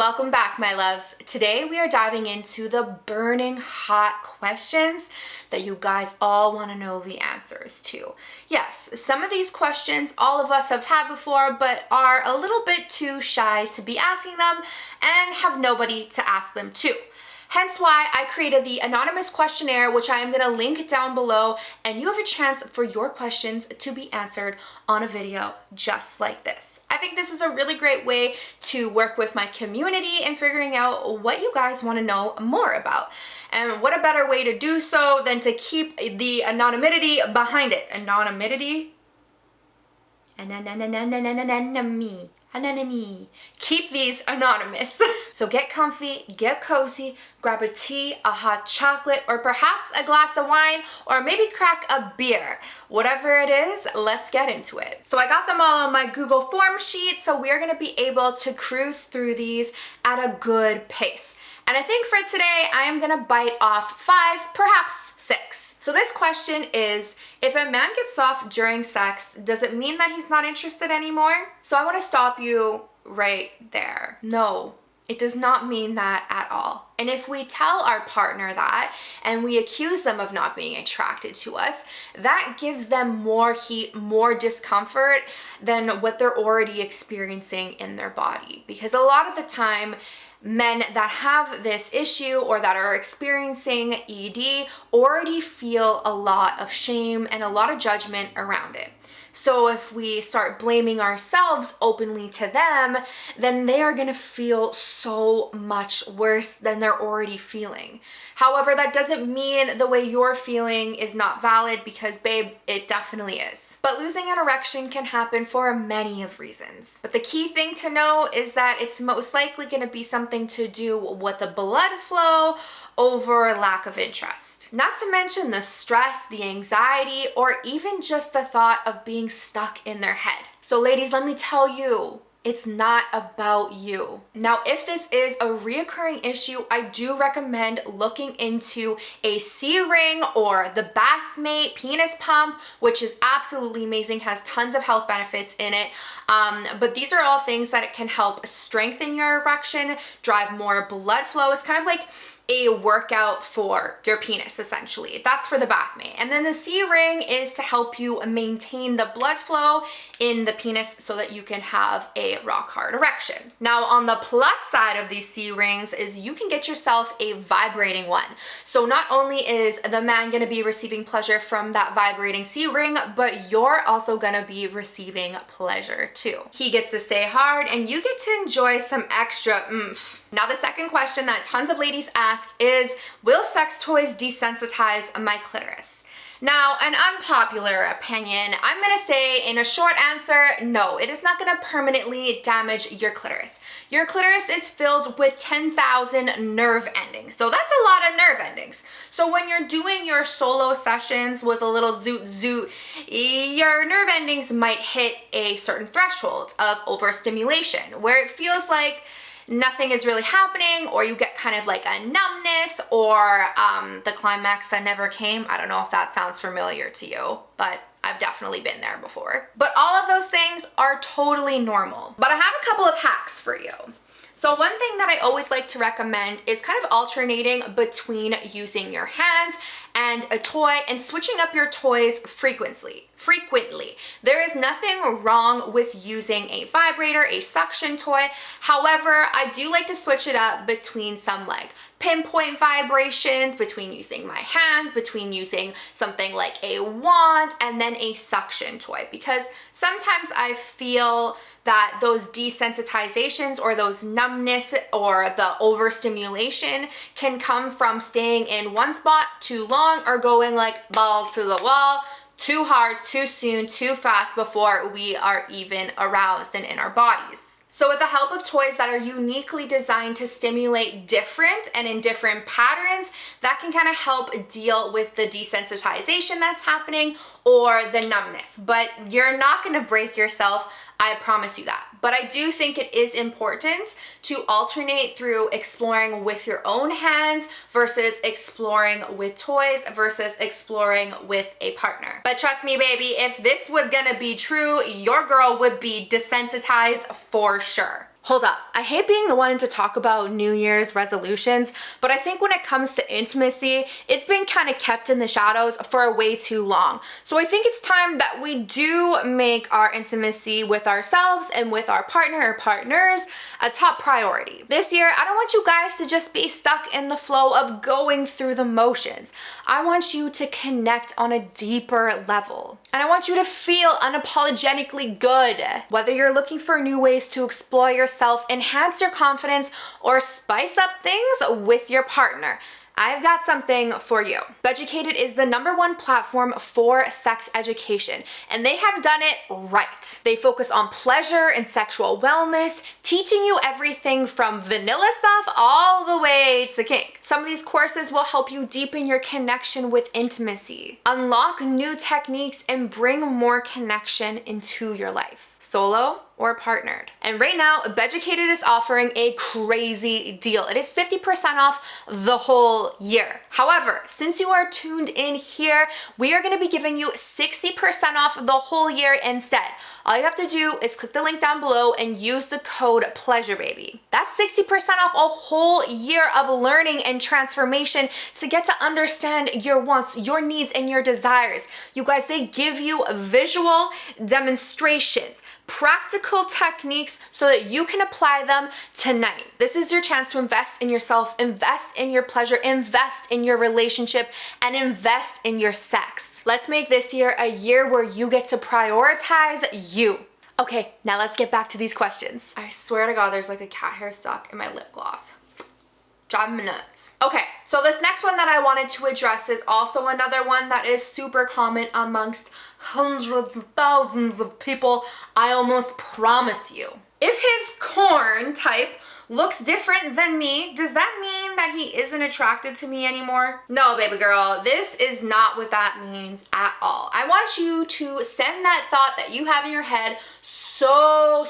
Welcome back, my loves. Today we are diving into the burning hot questions that you guys all want to know the answers to. Yes, some of these questions all of us have had before, but are a little bit too shy to be asking them and have nobody to ask them to. Hence why I created the anonymous questionnaire, which I am going to link down below, and you have a chance for your questions to be answered on a video just like this. I think this is a really great way to work with my community in figuring out what you guys want to know more about. And what a better way to do so than to keep the anonymity behind it. Anonymity? Anonymity. Keep these anonymous. So get comfy, get cozy, grab a tea, a hot chocolate, or perhaps a glass of wine, or maybe crack a beer. Whatever it is, let's get into it. So I got them all on my Google form sheet, so we're gonna be able to cruise through these at a good pace. And I think for today, I am gonna bite off 5, perhaps 6. So this question is, if a man gets off during sex, does it mean that he's not interested anymore? So I wanna stop you right there. No, it does not mean that at all. And if we tell our partner that and we accuse them of not being attracted to us, that gives them more heat, more discomfort than what they're already experiencing in their body. Because a lot of the time, men that have this issue or that are experiencing ED already feel a lot of shame and a lot of judgment around it. So if we start blaming ourselves openly to them, then they are gonna feel so much worse than they're already feeling. However, that doesn't mean the way you're feeling is not valid, because babe, it definitely is. But losing an erection can happen for many of reasons. But the key thing to know is that it's most likely gonna be something to do with the blood flow over lack of interest. Not to mention the stress, the anxiety, or even just the thought of being stuck in their head. So ladies, let me tell you, it's not about you. Now, if this is a reoccurring issue, I do recommend looking into a C-ring or the Bhabie penis pump, which is absolutely amazing, has tons of health benefits in it. But these are all things that it can help strengthen your erection, drive more blood flow. It's kind of like a workout for your penis, essentially. That's for the Bhabie. And then the C-ring is to help you maintain the blood flow in the penis so that you can have a rock hard erection. Now, on the plus side of these C-rings is you can get yourself a vibrating one. So not only is the man gonna be receiving pleasure from that vibrating C-ring, but you're also gonna be receiving pleasure too. He gets to stay hard and you get to enjoy some extra oomph. Now, the second question that tons of ladies ask is, will sex toys desensitize my clitoris? Now, an unpopular opinion, I'm gonna say in a short answer, no, it is not gonna permanently damage your clitoris. Your clitoris is filled with 10,000 nerve endings. So that's a lot of nerve endings. So when you're doing your solo sessions with a little zoot zoot, your nerve endings might hit a certain threshold of overstimulation where it feels like nothing is really happening, or you get kind of like a numbness, or the climax that never came. I don't know if that sounds familiar to you, but I've definitely been there before. But all of those things are totally normal. But I have a couple of hacks for you. So one thing that I always like to recommend is kind of alternating between using your hands and a toy and switching up your toys frequently. There is nothing wrong with using a vibrator, a suction toy. However, I do like to switch it up between some like pinpoint vibrations, between using my hands, between using something like a wand and then a suction toy, because sometimes I feel that those desensitizations or those numbness or the overstimulation can come from staying in one spot too long or going like balls to the wall, too hard, too soon, too fast before we are even aroused and in our bodies. So with the help of toys that are uniquely designed to stimulate different and in different patterns, that can kind of help deal with the desensitization that's happening or the numbness. But you're not gonna break yourself, I promise you that. But I do think it is important to alternate through exploring with your own hands versus exploring with toys versus exploring with a partner. But trust me, baby, if this was gonna be true, your girl would be desensitized for sure. Hold up, I hate being the one to talk about New Year's resolutions, but I think when it comes to intimacy, it's been kind of kept in the shadows for way too long. So I think it's time that we do make our intimacy with ourselves and with our partner or partners a top priority. This year, I don't want you guys to just be stuck in the flow of going through the motions. I want you to connect on a deeper level. And I want you to feel unapologetically good. Whether you're looking for new ways to explore yourself, enhance your confidence, or spice up things with your partner, I've got something for you. Beducated is the #1 platform for sex education, and they have done it right. They focus on pleasure and sexual wellness, teaching you everything from vanilla stuff all the way to kink. Some of these courses will help you deepen your connection with intimacy, unlock new techniques, and bring more connection into your life, solo or partnered. And right now, Beducated is offering a crazy deal. It is 50% off the whole year. However, since you are tuned in here, we are gonna be giving you 60% off the whole year instead. All you have to do is click the link down below and use the code pleasurebhabie. That's 60% off a whole year of learning and transformation to get to understand your wants, your needs, and your desires. You guys, they give you visual demonstrations, practical techniques so that you can apply them tonight. This is your chance to invest in yourself, invest in your pleasure, invest in your relationship, and invest in your sex. Let's make this year a year where you get to prioritize you. Okay, now let's get back to these questions. I swear to God, there's like a cat hair stuck in my lip gloss. Driving me nuts. Okay, so this next one that I wanted to address is also another one that is super common amongst hundreds of thousands of people. I almost promise you. If his corn type looks different than me, does that mean that he isn't attracted to me anymore? No, baby girl, this is not what that means at all. I want you to send that thought that you have in your head so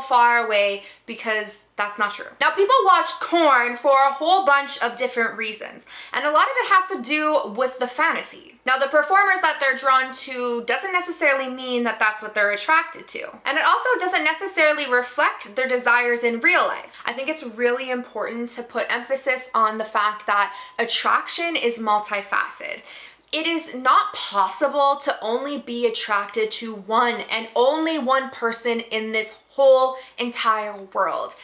far away, because that's not true. Now, people watch porn for a whole bunch of different reasons, and a lot of it has to do with the fantasy. Now, the performers that they're drawn to doesn't necessarily mean that that's what they're attracted to. And it also doesn't necessarily reflect their desires in real life. I think it's really important to put emphasis on the fact that attraction is multifaceted. It is not possible to only be attracted to one and only one person in this whole entire world.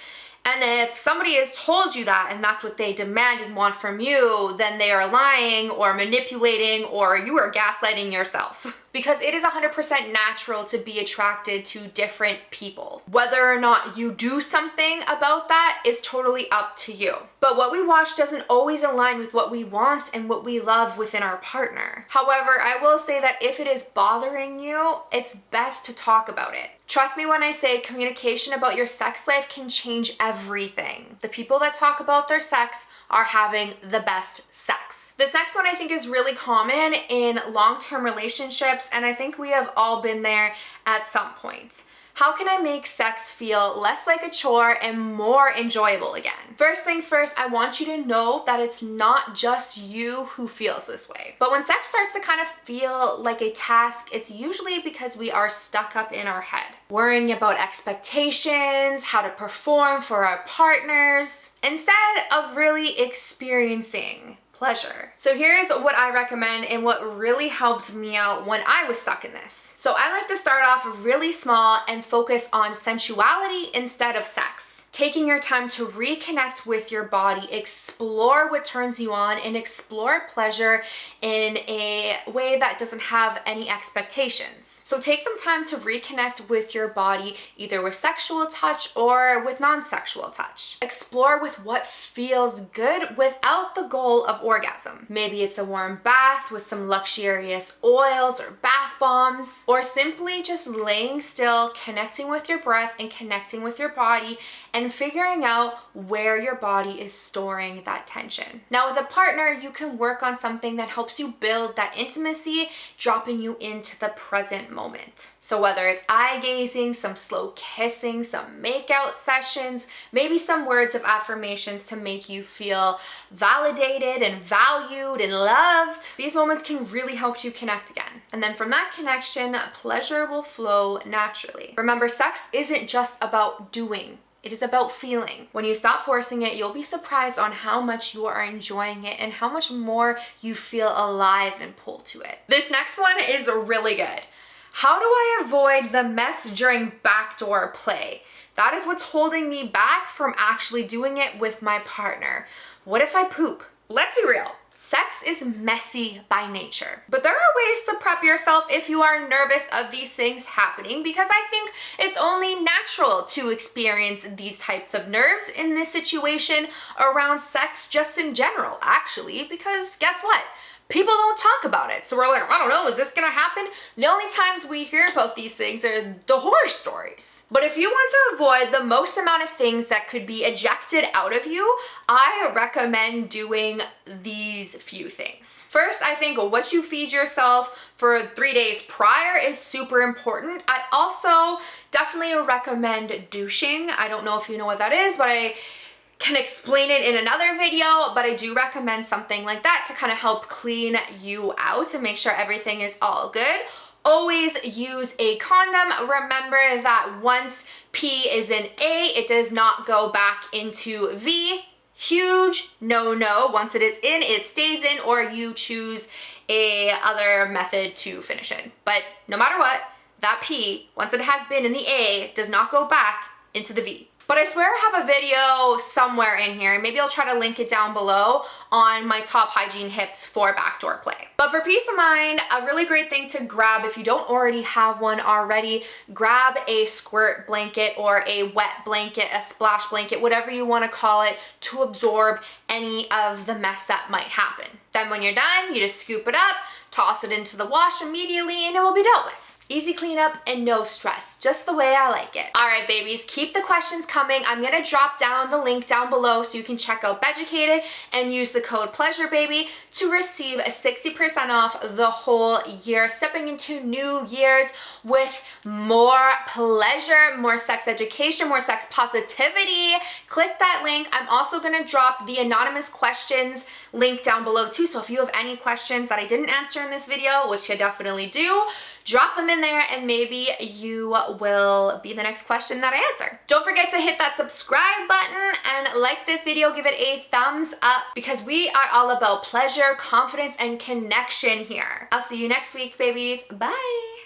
And if somebody has told you that and that's what they demand and want from you, then they are lying or manipulating, or you are gaslighting yourself. Because it is 100% natural to be attracted to different people. Whether or not you do something about that is totally up to you. But what we watch doesn't always align with what we want and what we love within our partner. However, I will say that if it is bothering you, it's best to talk about it. Trust me when I say communication about your sex life can change everything. The people that talk about their sex are having the best sex. This next one I think is really common in long-term relationships, and I think we have all been there at some point. How can I make sex feel less like a chore and more enjoyable again? First things first, I want you to know that it's not just you who feels this way. But when sex starts to kind of feel like a task, it's usually because we are stuck up in our head, worrying about expectations, how to perform for our partners, instead of really experiencing pleasure. So here's what I recommend and what really helped me out when I was stuck in this. So I like to start off really small and focus on sensuality instead of sex. Taking your time to reconnect with your body, explore what turns you on, and explore pleasure in a way that doesn't have any expectations. So take some time to reconnect with your body, either with sexual touch or with non-sexual touch. Explore with what feels good without the goal of orgasm. Maybe it's a warm bath with some luxurious oils or bath bombs, or simply just laying still, connecting with your breath and connecting with your body, and figuring out where your body is storing that tension. Now, with a partner, you can work on something that helps you build that intimacy, dropping you into the present moment. So whether it's eye gazing, some slow kissing, some makeout sessions, maybe some words of affirmations to make you feel validated and valued and loved, these moments can really help you connect again. And then from that connection, pleasure will flow naturally. Remember, sex isn't just about doing. It is about feeling. When you stop forcing it, you'll be surprised on how much you are enjoying it and how much more you feel alive and pulled to it. This next one is really good. How do I avoid the mess during backdoor play? That is what's holding me back from actually doing it with my partner. What if I poop? Let's be real. Sex is messy by nature, but there are ways to prep yourself if you are nervous of these things happening, because I think it's only natural to experience these types of nerves in this situation around sex just in general, actually, because guess what? People don't talk about it. So we're like, I don't know, is this gonna happen? The only times we hear about these things are the horror stories. But if you want to avoid the most amount of things that could be ejected out of you, I recommend doing these few things. First, I think what you feed yourself for 3 days prior is super important. I also definitely recommend douching. I don't know if you know what that is, but I can explain it in another video, but I do recommend something like that to kind of help clean you out and make sure everything is all good. Always use a condom. Remember that once P is in A, it does not go back into V. Huge no-no. Once it is in, it stays in, or you choose a other method to finish in. But no matter what, that P, once it has been in the A, does not go back into the V. But I swear I have a video somewhere in here, and maybe I'll try to link it down below, on my top hygiene hips for backdoor play. But for peace of mind, a really great thing to grab if you don't already have one already, grab a squirt blanket or a wet blanket, a splash blanket, whatever you want to call it, to absorb any of the mess that might happen. Then when you're done, you just scoop it up, toss it into the wash immediately, and it will be dealt with. Easy cleanup and no stress, just the way I like it. All right, babies, keep the questions coming. I'm gonna drop down the link down below so you can check out Beducated and use the code pleasurebhabie to receive 60% off the whole year, stepping into new years with more pleasure, more sex education, more sex positivity. Click that link. I'm also gonna drop the anonymous questions link down below too, so if you have any questions that I didn't answer in this video, which you definitely do, drop them in there and maybe you will be the next question that I answer. Don't forget to hit that subscribe button and like this video, give it a thumbs up, because we are all about pleasure, confidence, and connection here. I'll see you next week, babies. Bye.